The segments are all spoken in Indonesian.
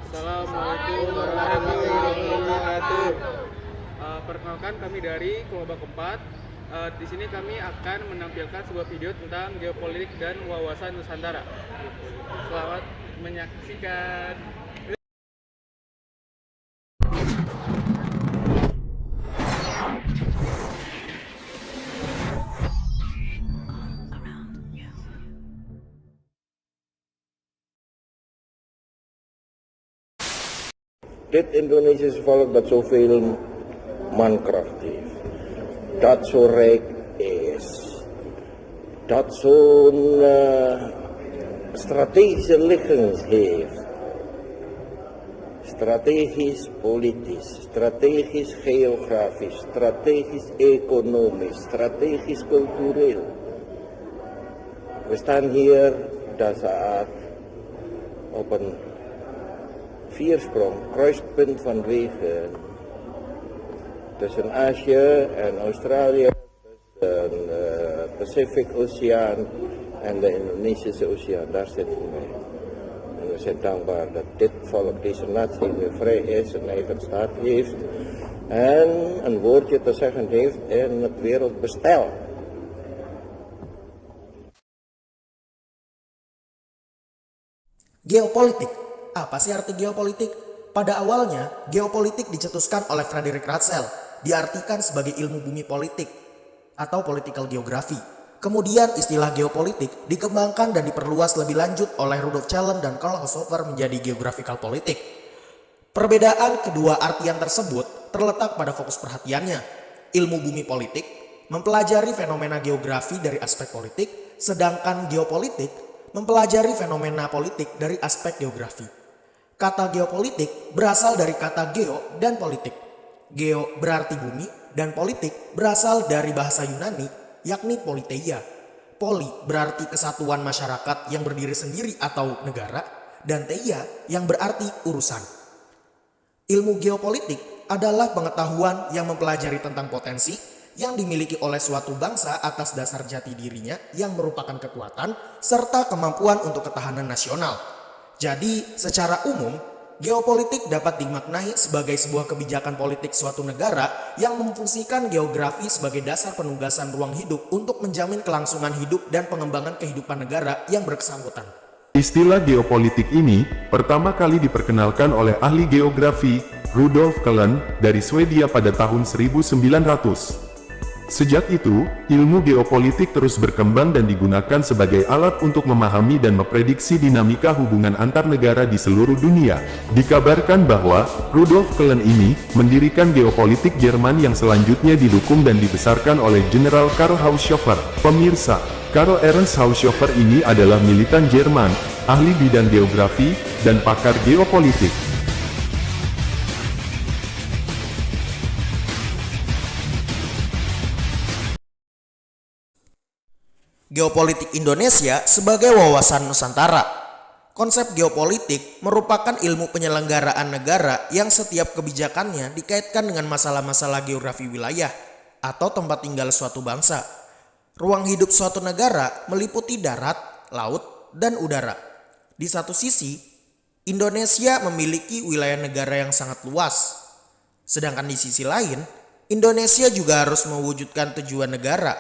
Assalamualaikum warahmatullahi wabarakatuh. Perkenalkan kami dari kelompok keempat. Di sini kami akan menampilkan sebuah video tentang geopolitik dan wawasan Nusantara. Selamat menyaksikan. Dit Indonesische volk dat zoveel mankracht heeft, dat zo rijk is, dat zo'n strategische ligging heeft, strategisch politisch, strategisch geografisch, strategisch economisch, strategisch cultureel. We staan hier dat saat op een viersprong, kruispunt van wegen tussen Azië en Australië, tussen de Pacific Oceaan en de Indonesische Oceaan. Daar zitten we mee. En we zijn dankbaar dat dit volk, deze natie weer vrij is, een eigen staat heeft en een woordje te zeggen heeft in het wereldbestel. Geopolitik. Apa sih arti geopolitik? Pada awalnya, geopolitik dicetuskan oleh Frederick Russell, diartikan sebagai ilmu bumi politik atau political geography. Kemudian istilah geopolitik dikembangkan dan diperluas lebih lanjut oleh Rudolf Challen dan Karl Haushofer menjadi geographical politik. Perbedaan kedua artian tersebut terletak pada fokus perhatiannya. Ilmu bumi politik mempelajari fenomena geografi dari aspek politik, sedangkan geopolitik mempelajari fenomena politik dari aspek geografi. Kata geopolitik berasal dari kata geo dan politik. Geo berarti bumi dan politik berasal dari bahasa Yunani yakni politeia. Poli berarti kesatuan masyarakat yang berdiri sendiri atau negara, dan teia yang berarti urusan. Ilmu geopolitik adalah pengetahuan yang mempelajari tentang potensi yang dimiliki oleh suatu bangsa atas dasar jati dirinya yang merupakan kekuatan serta kemampuan untuk ketahanan nasional. Jadi, secara umum, geopolitik dapat dimaknai sebagai sebuah kebijakan politik suatu negara yang memfungsikan geografi sebagai dasar penugasan ruang hidup untuk menjamin kelangsungan hidup dan pengembangan kehidupan negara yang bersangkutan. Istilah geopolitik ini pertama kali diperkenalkan oleh ahli geografi Rudolf Challen dari Swedia pada tahun 1900. Sejak itu, ilmu geopolitik terus berkembang dan digunakan sebagai alat untuk memahami dan memprediksi dinamika hubungan antar negara di seluruh dunia. Dikabarkan bahwa Rudolf Challen ini mendirikan geopolitik Jerman yang selanjutnya didukung dan dibesarkan oleh Jenderal Karl Haushofer. Pemirsa, Karl Ernst Haushofer ini adalah militan Jerman, ahli bidang geografi, dan pakar geopolitik. Geopolitik Indonesia sebagai wawasan Nusantara. Konsep geopolitik merupakan ilmu penyelenggaraan negara yang setiap kebijakannya dikaitkan dengan masalah-masalah geografi wilayah atau tempat tinggal suatu bangsa. Ruang hidup suatu negara meliputi darat, laut, dan udara. Di satu sisi, Indonesia memiliki wilayah negara yang sangat luas. Sedangkan di sisi lain, Indonesia juga harus mewujudkan tujuan negara.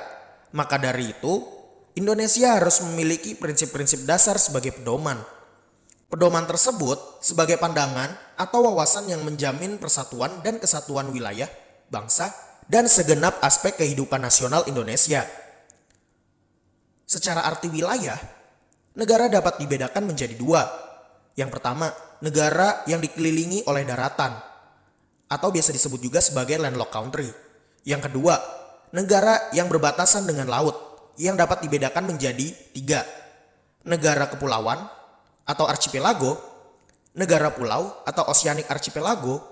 Maka dari itu, Indonesia harus memiliki prinsip-prinsip dasar sebagai pedoman. Pedoman tersebut sebagai pandangan atau wawasan yang menjamin persatuan dan kesatuan wilayah, bangsa, dan segenap aspek kehidupan nasional Indonesia. Secara arti wilayah, negara dapat dibedakan menjadi dua. Yang pertama, negara yang dikelilingi oleh daratan, atau biasa disebut juga sebagai landlocked country. Yang kedua, negara yang berbatasan dengan laut, yang dapat dibedakan menjadi tiga. Negara kepulauan atau archipelago, negara pulau atau oceanic archipelago,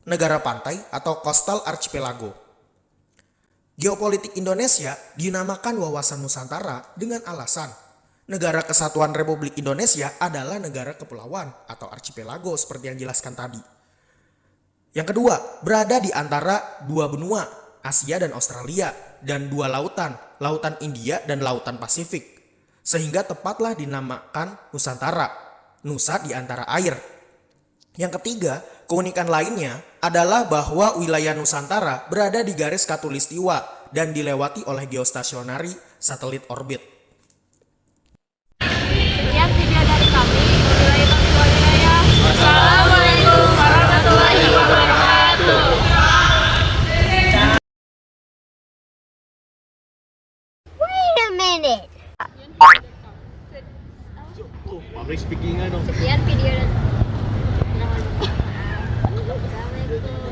negara pantai atau coastal archipelago. Geopolitik Indonesia dinamakan wawasan Nusantara dengan alasan negara kesatuan Republik Indonesia adalah negara kepulauan atau archipelago seperti yang dijelaskan tadi. Yang kedua, berada di antara dua benua, Asia dan Australia, dan dua lautan, Lautan India dan Lautan Pasifik, sehingga tepatlah dinamakan Nusantara, Nusa di antara air. Yang ketiga, keunikan lainnya adalah bahwa wilayah Nusantara berada di garis khatulistiwa dan dilewati oleh geostationary satelit orbit. Sekian video dari kami. Wabillahi taufiq wal hidayah. Wassalamualaikum warahmatullahi wabarakatuh. Wait a minute. Public speaking Sekian video dari Assalamualaikum.